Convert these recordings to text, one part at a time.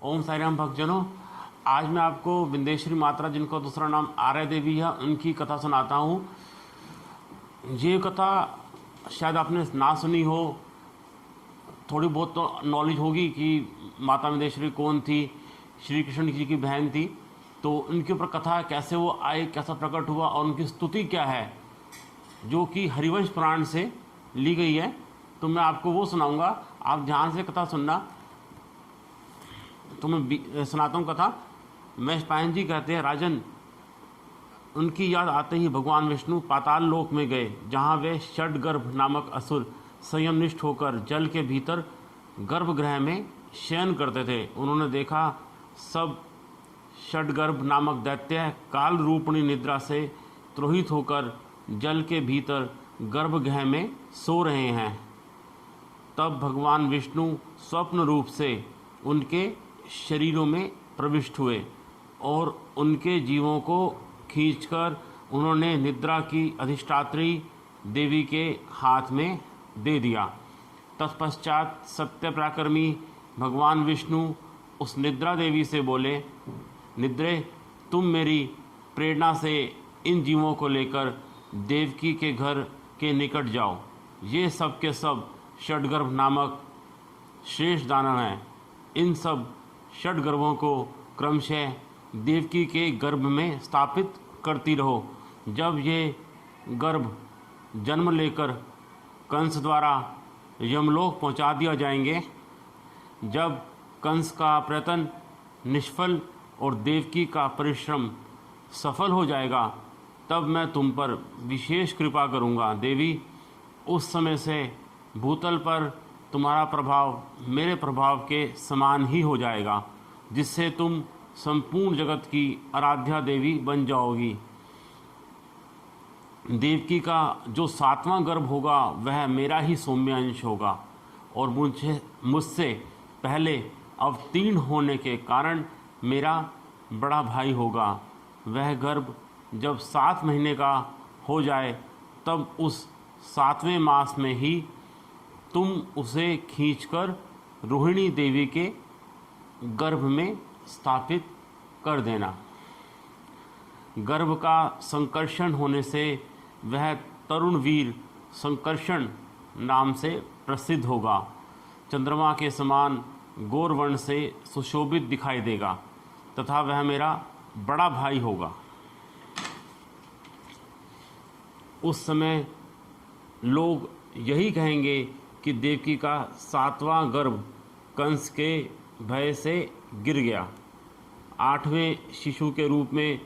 ओम साई राम भक्तजनों, आज मैं आपको विंदेश्वरी माता, जिनका दूसरा नाम आर्य देवी है, उनकी कथा सुनाता हूँ। ये कथा शायद आपने ना सुनी हो, थोड़ी बहुत तो नॉलेज होगी कि माता विंदेश्वरी कौन थी, श्री कृष्ण जी की बहन थी। तो उनके ऊपर कथा कैसे वो आए, कैसा प्रकट हुआ और उनकी स्तुति क्या है, जो कि हरिवंश पुराण से ली गई है। तो मैं आपको वो सुनाऊंगा, आप ध्यान से कथा सुनना। तो मैं सुनाता हूँ कथा। महेश पायन जी कहते हैं, राजन, उनकी याद आते ही भगवान विष्णु पाताल लोक में गए, जहाँ वे षडगर्भ नामक असुर संयमनिष्ठ होकर जल के भीतर गर्भगृह में शयन करते थे। उन्होंने देखा सब षडगर्भ नामक दैत्य काल रूपणी निद्रा से त्रोहित होकर जल के भीतर गर्भगृह में सो रहे हैं। तब भगवान विष्णु स्वप्न रूप से उनके शरीरों में प्रविष्ट हुए और उनके जीवों को खींचकर उन्होंने निद्रा की अधिष्ठात्री देवी के हाथ में दे दिया। तत्पश्चात सत्य पराक्रमी भगवान विष्णु उस निद्रा देवी से बोले, निद्रे, तुम मेरी प्रेरणा से इन जीवों को लेकर देवकी के घर के निकट जाओ। ये सब के सब षडगर्भ नामक श्रेष्ठ दानव हैं। इन सब षडगर्भों को क्रमशः देवकी के गर्भ में स्थापित करती रहो। जब ये गर्भ जन्म लेकर कंस द्वारा यमलोक पहुंचा दिया जाएंगे, जब कंस का प्रयत्न निष्फल और देवकी का परिश्रम सफल हो जाएगा, तब मैं तुम पर विशेष कृपा करूंगा। देवी, उस समय से भूतल पर तुम्हारा प्रभाव मेरे प्रभाव के समान ही हो जाएगा, जिससे तुम संपूर्ण जगत की आराध्या देवी बन जाओगी। देवकी का जो 7वां गर्भ होगा वह मेरा ही सौम्य अंश होगा और मुझसे पहले अवतीर्ण होने के कारण मेरा बड़ा भाई होगा। वह गर्भ जब 7 महीने का हो जाए, तब उस 7वें मास में ही तुम उसे खींचकर रोहिणी देवी के गर्भ में स्थापित कर देना। गर्भ का संकर्षण होने से वह तरुण वीर संकर्षण नाम से प्रसिद्ध होगा। चंद्रमा के समान गौरवर्ण से सुशोभित दिखाई देगा तथा वह मेरा बड़ा भाई होगा। उस समय लोग यही कहेंगे कि देवकी का 7वां गर्भ कंस के भय से गिर गया। 8वें शिशु के रूप में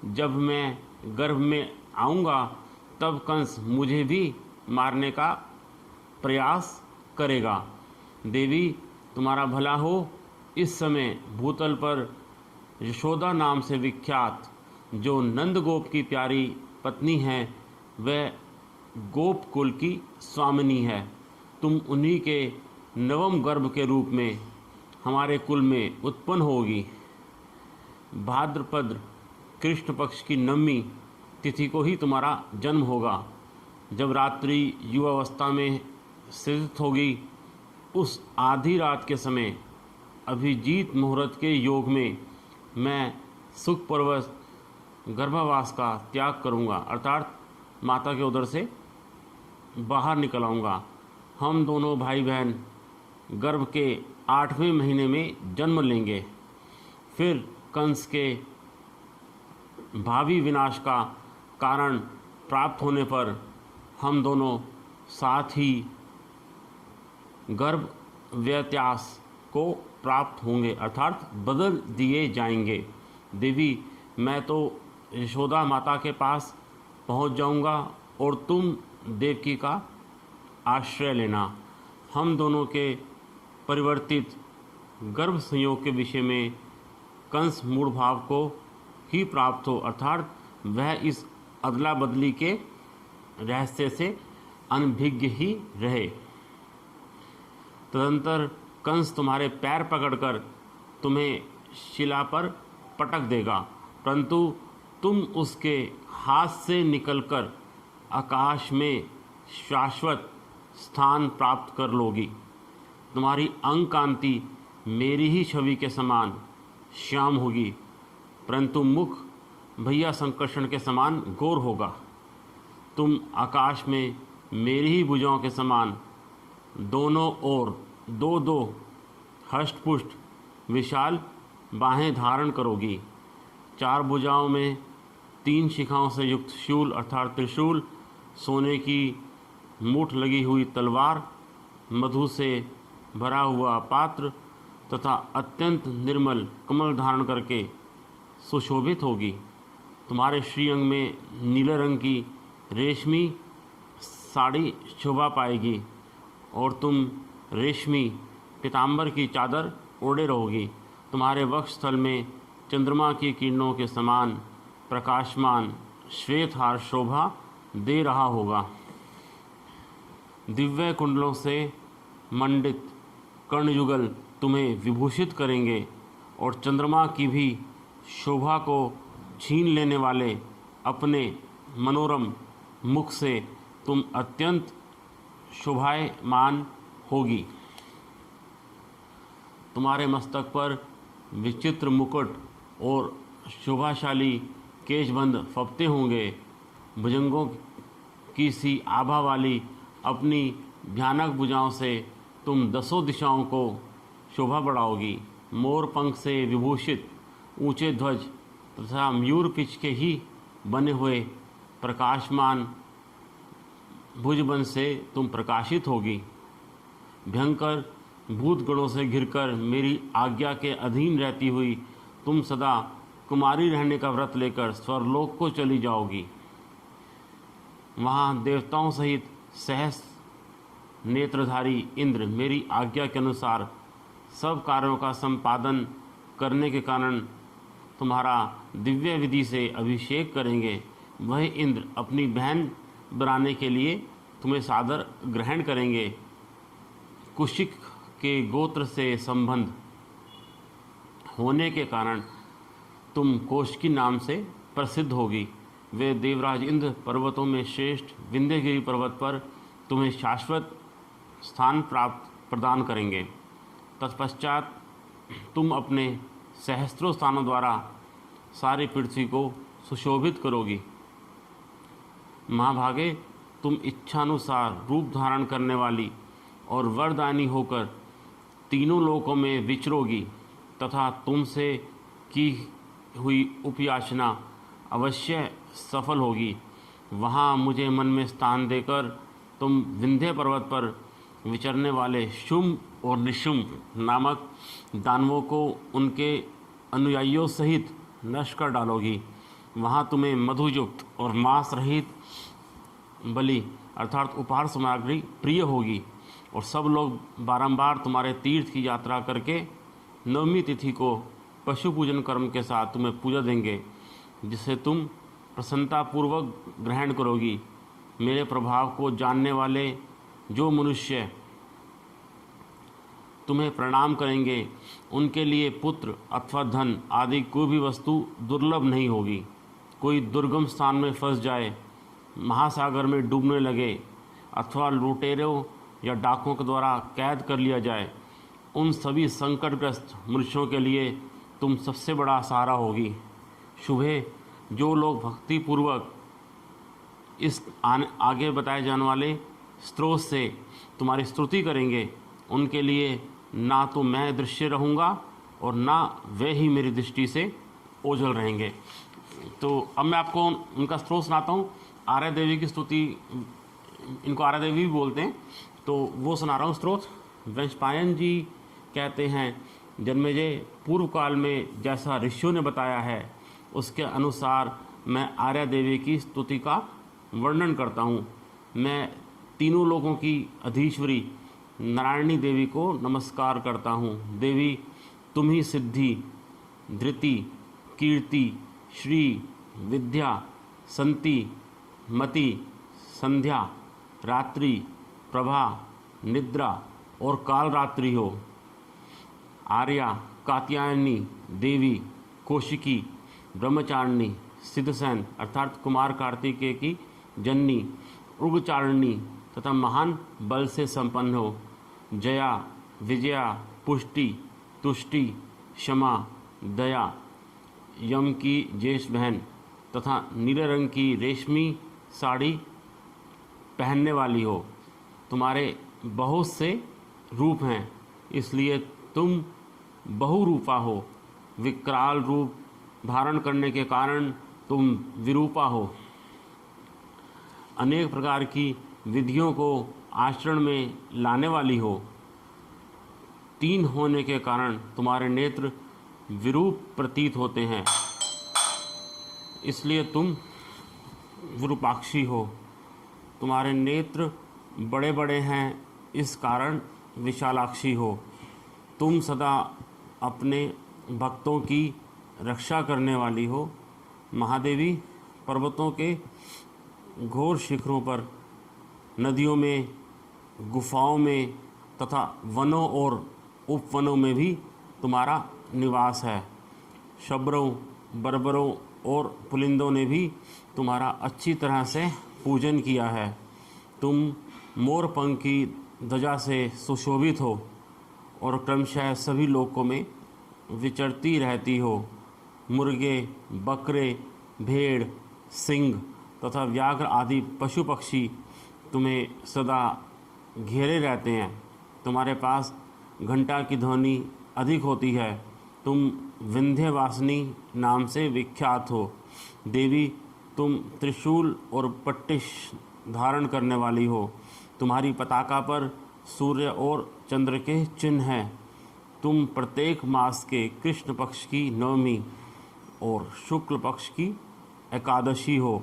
जब मैं गर्भ में आऊँगा, तब कंस मुझे भी मारने का प्रयास करेगा। देवी, तुम्हारा भला हो। इस समय भूतल पर यशोदा नाम से विख्यात जो नंदगोप की प्यारी पत्नी है, वह गोप कुल की स्वामिनी है। तुम उन्हीं के नवम गर्भ के रूप में हमारे कुल में उत्पन्न होगी। भाद्रपद कृष्ण पक्ष की नवमी तिथि को ही तुम्हारा जन्म होगा। जब रात्रि युवावस्था में स्थित होगी, उस आधी रात के समय अभिजीत मुहूर्त के योग में मैं सुखपूर्वक गर्भावास का त्याग करूंगा, अर्थात माता के उदर से बाहर निकल आऊँगा। हम दोनों भाई बहन गर्भ के 8वें महीने में जन्म लेंगे। फिर कंस के भावी विनाश का कारण प्राप्त होने पर हम दोनों साथ ही गर्भ व्यत्यास को प्राप्त होंगे, अर्थात बदल दिए जाएंगे। देवी, मैं तो यशोदा माता के पास पहुंच जाऊंगा और तुम देवकी का आश्रय लेना। हम दोनों के परिवर्तित गर्भ संयोग के विषय में कंस मूढ़ भाव को ही प्राप्त हो, अर्थात वह इस अदला बदली के रहस्य से अनभिज्ञ ही रहे। तदंतर कंस तुम्हारे पैर पकड़कर तुम्हें शिला पर पटक देगा, परंतु तुम उसके हाथ से निकलकर आकाश में शाश्वत स्थान प्राप्त कर लोगी। तुम्हारी अंग कांति मेरी ही छवि के समान श्याम होगी, परंतु मुख भैया संकर्षण के समान गोर होगा। तुम आकाश में मेरी ही भुजाओं के समान दोनों ओर दो दो हष्टपुष्ट विशाल बाहें धारण करोगी। 4 भुजाओं में 3 शिखाओं से युक्त शूल अर्थात त्रिशूल, सोने की मूठ लगी हुई तलवार, मधु से भरा हुआ पात्र तथा अत्यंत निर्मल कमल धारण करके सुशोभित होगी। तुम्हारे श्रीअंग में नीले रंग की रेशमी साड़ी शोभा पाएगी और तुम रेशमी पीतांबर की चादर ओढ़े रहोगी। तुम्हारे वक्षस्थल में चंद्रमा की किरणों के समान प्रकाशमान श्वेत हार शोभा दे रहा होगा। दिव्य कुंडलों से मंडित कर्णयुगल तुम्हें विभूषित करेंगे और चंद्रमा की भी शोभा को छीन लेने वाले अपने मनोरम मुख से तुम अत्यंत शोभायमान होगी। तुम्हारे मस्तक पर विचित्र मुकुट और शोभाशाली केशबंद फपते होंगे। भुजंगों की सी आभा वाली अपनी भयानक भुजाओं से तुम 10 दिशाओं को शोभा बढ़ाओगी। मोर पंख से विभूषित ऊंचे ध्वज तथा मयूर पिच के ही बने हुए प्रकाशमान भुजबंध से तुम प्रकाशित होगी। भयंकर भूतगणों से घिरकर मेरी आज्ञा के अधीन रहती हुई तुम सदा कुमारी रहने का व्रत लेकर स्वर्लोक को चली जाओगी। वहाँ देवताओं सहित सहस्र नेत्रधारी इंद्र मेरी आज्ञा के अनुसार सब कार्यों का संपादन करने के कारण तुम्हारा दिव्य विधि से अभिषेक करेंगे। वह इंद्र अपनी बहन बनाने के लिए तुम्हें सादर ग्रहण करेंगे। कुशिक के गोत्र से संबंध होने के कारण तुम कौशिकी नाम से प्रसिद्ध होगी। वे देवराज इंद्र पर्वतों में श्रेष्ठ विंध्यगिरि पर्वत पर तुम्हें शाश्वत स्थान प्राप्त प्रदान करेंगे। तत्पश्चात तुम अपने सहस्त्रों स्थानों द्वारा सारी पृथ्वी को सुशोभित करोगी। महाभागे, तुम इच्छानुसार रूप धारण करने वाली और वरदानी होकर तीनों लोकों में विचरोगी तथा तुमसे की हुई उपयाचना अवश्य सफल होगी। वहाँ मुझे मन में स्थान देकर तुम विंध्य पर्वत पर विचरने वाले शुंभ और निशुंभ नामक दानवों को उनके अनुयायियों सहित नष्ट कर डालोगी। वहाँ तुम्हें मधुयुक्त और मांस रहित बलि अर्थात उपहार सामग्री प्रिय होगी और सब लोग बारंबार तुम्हारे तीर्थ की यात्रा करके नवमी तिथि को पशु पूजन कर्म के साथ तुम्हें पूजा देंगे, जिसे तुम प्रसन्नतापूर्वक ग्रहण करोगी। मेरे प्रभाव को जानने वाले जो मनुष्य तुम्हें प्रणाम करेंगे, उनके लिए पुत्र अथवा धन आदि कोई भी वस्तु दुर्लभ नहीं होगी। कोई दुर्गम स्थान में फंस जाए, महासागर में डूबने लगे अथवा लुटेरों या डाकुओं के द्वारा कैद कर लिया जाए, उन सभी संकटग्रस्त मनुष्यों के लिए तुम सबसे बड़ा सहारा होगी। शुभे, जो लोग भक्तिपूर्वक इस आगे बताए जाने वाले स्रोत से तुम्हारी स्तुति करेंगे, उनके लिए ना तो मैं दृश्य रहूँगा और ना वे ही मेरी दृष्टि से ओझल रहेंगे। तो अब मैं आपको उनका स्रोत सुनाता हूँ। आर्या देवी की स्तुति, इनको आर्या देवी भी बोलते हैं, तो वो सुना रहा हूँ स्रोत। वैशंपायन जी कहते हैं, जन्मेजय, पूर्व काल में जैसा ऋषियों ने बताया है उसके अनुसार मैं आर्या देवी की स्तुति का वर्णन करता हूँ। मैं तीनों लोगों की अधीश्वरी नारायणी देवी को नमस्कार करता हूँ। देवी, तुम ही सिद्धि, धृति, कीर्ति, श्री, विद्या, संति, मति, संध्या, रात्रि, प्रभा, निद्रा और कालरात्रि हो। आर्या, कात्यायनी देवी, कौशिकी, ब्रह्मचारिणी, सिद्धसेन अर्थात कुमार कार्तिकेय की जननी, उग्रचारिणी तथा महान बल से संपन्न हो। जया, विजया, पुष्टि, तुष्टि, क्षमा, दया, यम की ज्येष्ठ बहन तथा नीले रंग की रेशमी साड़ी पहनने वाली हो। तुम्हारे बहुत से रूप हैं, इसलिए तुम बहुरूपा हो। विकराल रूप धारण करने के कारण तुम विरूपा हो। अनेक प्रकार की विधियों को आचरण में लाने वाली हो। तीन होने के कारण तुम्हारे नेत्र विरूप प्रतीत होते हैं, इसलिए तुम विरूपाक्षी हो। तुम्हारे नेत्र बड़े बड़े हैं, इस कारण विशालाक्षी हो। तुम सदा अपने भक्तों की रक्षा करने वाली हो। महादेवी, पर्वतों के घोर शिखरों पर, नदियों में, गुफाओं में तथा वनों और उपवनों में भी तुम्हारा निवास है। शबरों, बर्बरों और पुलिंदों ने भी तुम्हारा अच्छी तरह से पूजन किया है। तुम मोरपंख की ध्वजा से सुशोभित हो और क्रमशः सभी लोकों में विचरती रहती हो। मुर्गे, बकरे, भेड़, सिंह तथा व्याघ्र आदि पशु पक्षी तुम्हें सदा घेरे रहते हैं। तुम्हारे पास घंटा की ध्वनि अधिक होती है। तुम विंध्यवासिनी नाम से विख्यात हो। देवी, तुम त्रिशूल और पट्टिश धारण करने वाली हो। तुम्हारी पताका पर सूर्य और चंद्र के चिन्ह हैं। तुम प्रत्येक मास के कृष्ण पक्ष की नवमी और शुक्ल पक्ष की एकादशी हो।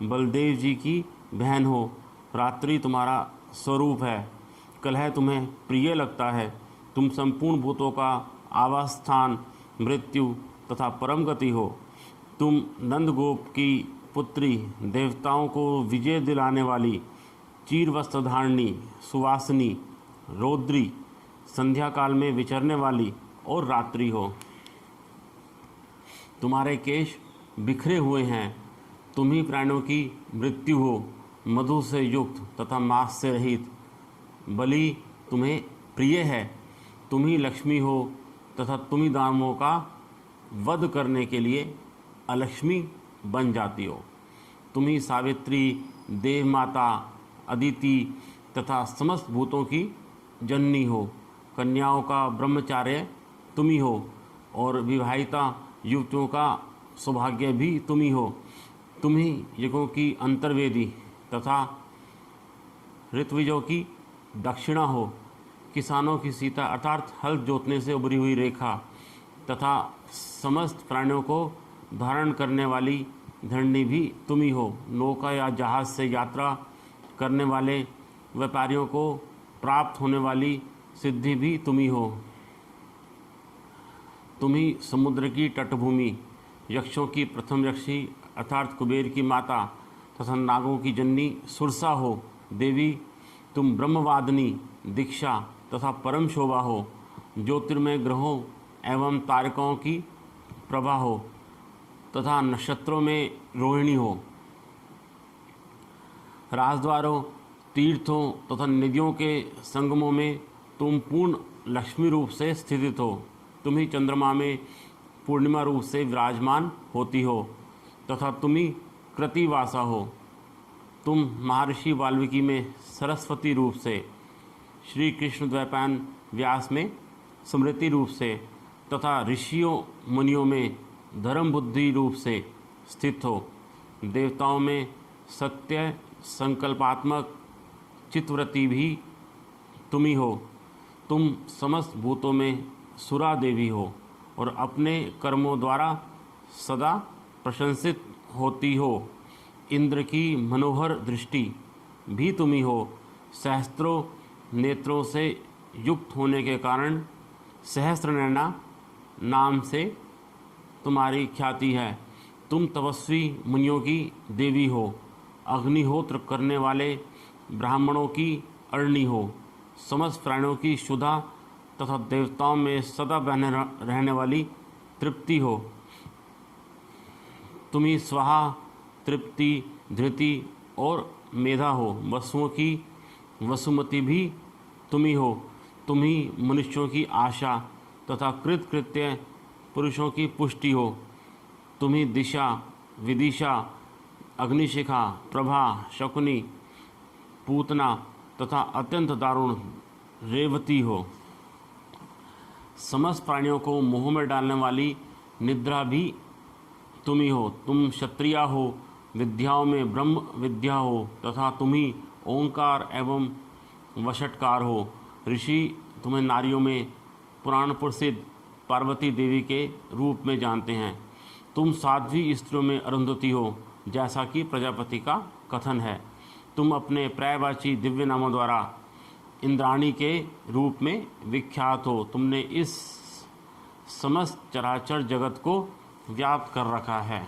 बलदेव जी की बहन हो। रात्रि तुम्हारा स्वरूप है। कलह तुम्हें प्रिय लगता है। तुम संपूर्ण भूतों का आवास स्थान, मृत्यु तथा परम गति हो। तुम नंदगोप की पुत्री, देवताओं को विजय दिलाने वाली, चीर वस्त्रधारिणी, सुवासिनी, रौद्री, संध्या काल में विचरने वाली और रात्रि हो। तुम्हारे केश बिखरे हुए हैं। तुम ही प्राणियों की मृत्यु हो, मधु से युक्त तथा मांस से रहित। बलि तुम्हें प्रिय है। तुम ही लक्ष्मी हो तथा तुम ही दानवों का वध करने के लिए अलक्ष्मी बन जाती हो। तुम ही सावित्री, देव माता, अदिति तथा समस्त भूतों की जननी हो। कन्याओं का ब्रह्मचार्य तुम ही हो और विवाहिता युवतियों का सौभाग्य भी तुम ही हो। तुम ही यज्ञों की अंतर्वेदी तथा ऋत्विजों की दक्षिणा हो। किसानों की सीता अर्थात हल जोतने से उभरी हुई रेखा तथा समस्त प्राणियों को धारण करने वाली धरणी भी तुम ही हो। नौका या जहाज से यात्रा करने वाले व्यापारियों को प्राप्त होने वाली सिद्धि भी तुम ही हो। तुम ही समुद्र की तटभूमि, यक्षों की प्रथम यक्षी अर्थात कुबेर की माता तथा नागों की जननी सुरसा हो। देवी, तुम ब्रह्मवादिनी, दीक्षा तथा परम शोभा हो। ज्योतिर्मय ग्रहों एवं तारकों की प्रभा हो तथा नक्षत्रों में रोहिणी हो। राजद्वारों, तीर्थों तथा नदियों के संगमों में तुम पूर्ण लक्ष्मी रूप से स्थित हो। तुम ही चंद्रमा में पूर्णिमा रूप से विराजमान होती हो तथा तुम ही कृतिवासा हो। तुम महर्षि वाल्मीकि में सरस्वती रूप से, श्री कृष्ण द्वैपायन व्यास में स्मृति रूप से तथा ऋषियों मुनियों में धर्म बुद्धि रूप से स्थित हो। देवताओं में सत्य संकल्पात्मक चित्तवृत्ति भी तुम ही हो। तुम समस्त भूतों में सुरा देवी हो और अपने कर्मों द्वारा सदा प्रशंसित होती हो। इंद्र की मनोहर दृष्टि भी तुम ही हो। सहस्त्रों नेत्रों से युक्त होने के कारण सहस्त्रनयना नाम से तुम्हारी ख्याति है। तुम तपस्वी मुनियों की देवी हो। अग्निहोत्र करने वाले ब्राह्मणों की अरणी हो। समस्त प्राणियों की शुद्धा तथा देवताओं में सदा बने रहने वाली तृप्ति हो। तुम ही स्वाहा, तृप्ति, धृति और मेधा हो। वसुओं की वसुमती भी तुम ही हो। तुम ही मनुष्यों की आशा, तथा कृत्य पुरुषों की पुष्टि हो। तुम्ही दिशा, विदिशा, अग्निशिखा, प्रभा, शकुनी, पूतना तथा अत्यंत दारुण रेवती हो। समस्त प्राणियों को मोह में डालने वाली निद्रा भी तुम ही हो। तुम क्षत्रिया हो, विद्याओं में ब्रह्म विद्या हो तथा तुम ही ओंकार एवं वषटकार हो। ऋषि तुम्हें नारियों में पुराण प्रसिद्ध पार्वती देवी के रूप में जानते हैं। तुम साध्वी स्त्रियों में अरुंधति हो, जैसा कि प्रजापति का कथन है। तुम अपने पर्यायवाची दिव्य नामों द्वारा इंद्राणी के रूप में विख्यात हो। तुमने इस समस्त चराचर जगत को व्याप्त कर रखा है।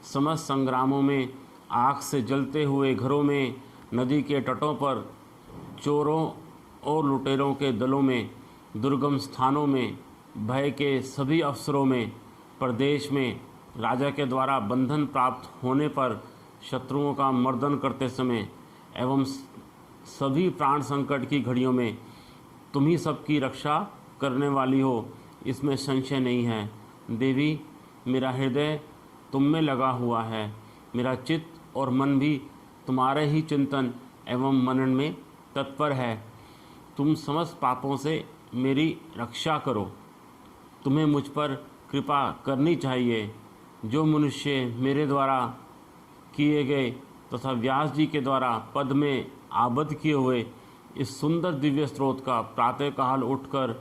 समस्त संग्रामों में, आग से जलते हुए घरों में, नदी के तटों पर, चोरों और लुटेरों के दलों में, दुर्गम स्थानों में, भय के सभी अवसरों में, प्रदेश में, राजा के द्वारा बंधन प्राप्त होने पर, शत्रुओं का मर्दन करते समय एवं सभी प्राण संकट की घड़ियों में तुम ही सबकी रक्षा करने वाली हो, इसमें संशय नहीं है। देवी, मेरा हृदय तुम में लगा हुआ है। मेरा चित्त और मन भी तुम्हारे ही चिंतन एवं मनन में तत्पर है। तुम समस्त पापों से मेरी रक्षा करो। तुम्हें मुझ पर कृपा करनी चाहिए। जो मनुष्य मेरे द्वारा किए गए तथा व्यास जी के द्वारा पद में आबद्ध किए हुए इस सुंदर दिव्य स्रोत का प्रातःकाल उठकर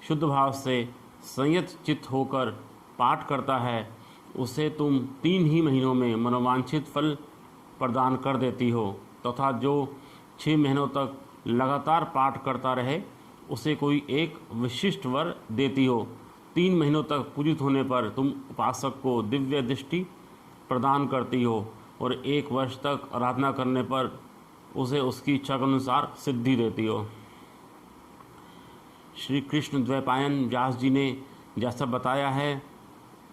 शुद्ध भाव से संयत चित्त होकर पाठ करता है, उसे तुम 3 ही महीनों में मनोवांछित फल प्रदान कर देती हो तथा जो 6 महीनों तक लगातार पाठ करता रहे उसे कोई एक विशिष्ट वर देती हो। 3 महीनों तक पूजित होने पर तुम उपासक को दिव्य दृष्टि प्रदान करती हो और 1 वर्ष तक आराधना करने पर उसे उसकी इच्छा के अनुसार सिद्धि देती हो। श्री कृष्ण द्वैपायन व्यास जी ने जैसा बताया है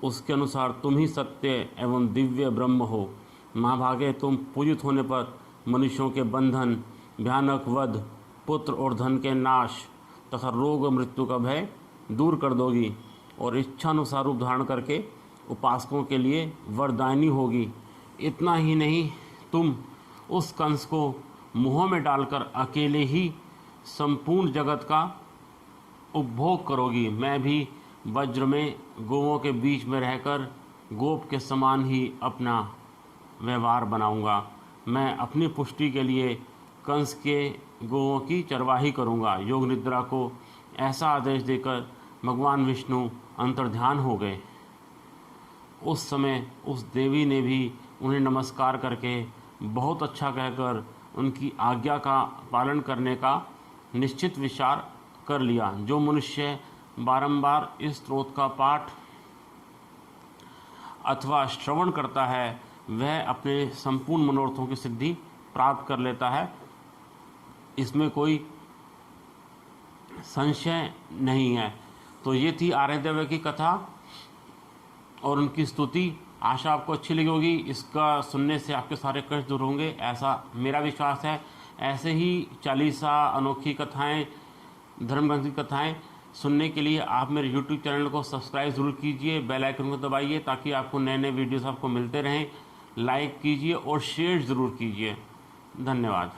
उसके अनुसार तुम ही सत्य एवं दिव्य ब्रह्म हो। महाभागे, तुम पूजित होने पर मनुष्यों के बंधन, भयानक वध, पुत्र और धन के नाश तथा रोग और मृत्यु का भय दूर कर दोगी और इच्छानुसार रूप धारण करके उपासकों के लिए वरदायिनी होगी। इतना ही नहीं, तुम उस कंस को मुँह में डालकर अकेले ही संपूर्ण जगत का उपभोग करोगी। मैं भी वज्र में गोवों के बीच में रहकर गोप के समान ही अपना व्यवहार बनाऊंगा। मैं अपनी पुष्टि के लिए कंस के गोवों की चरवाही करूंगा। योग निद्रा को ऐसा आदेश देकर भगवान विष्णु अंतर्ध्यान हो गए। उस समय उस देवी ने भी उन्हें नमस्कार करके बहुत अच्छा कहकर उनकी आज्ञा का पालन करने का निश्चित विचार कर लिया। जो मनुष्य बारंबार इस स्रोत का पाठ अथवा श्रवण करता है वह अपने संपूर्ण मनोरथों की सिद्धि प्राप्त कर लेता है, इसमें कोई संशय नहीं है। तो ये थी आर्यदेव की कथा और उनकी स्तुति। आशा आपको अच्छी लगी होगी। इसका सुनने से आपके सारे कष्ट दूर होंगे, ऐसा मेरा विश्वास है। ऐसे ही चालीसा, अनोखी कथाएं, धर्म ग्रंथ की कथाएं सुनने के लिए आप मेरे YouTube चैनल को सब्सक्राइब ज़रूर कीजिए, बेल आइकन को दबाइए ताकि आपको नए नए वीडियोस आपको मिलते रहें। लाइक कीजिए और शेयर ज़रूर कीजिए। धन्यवाद।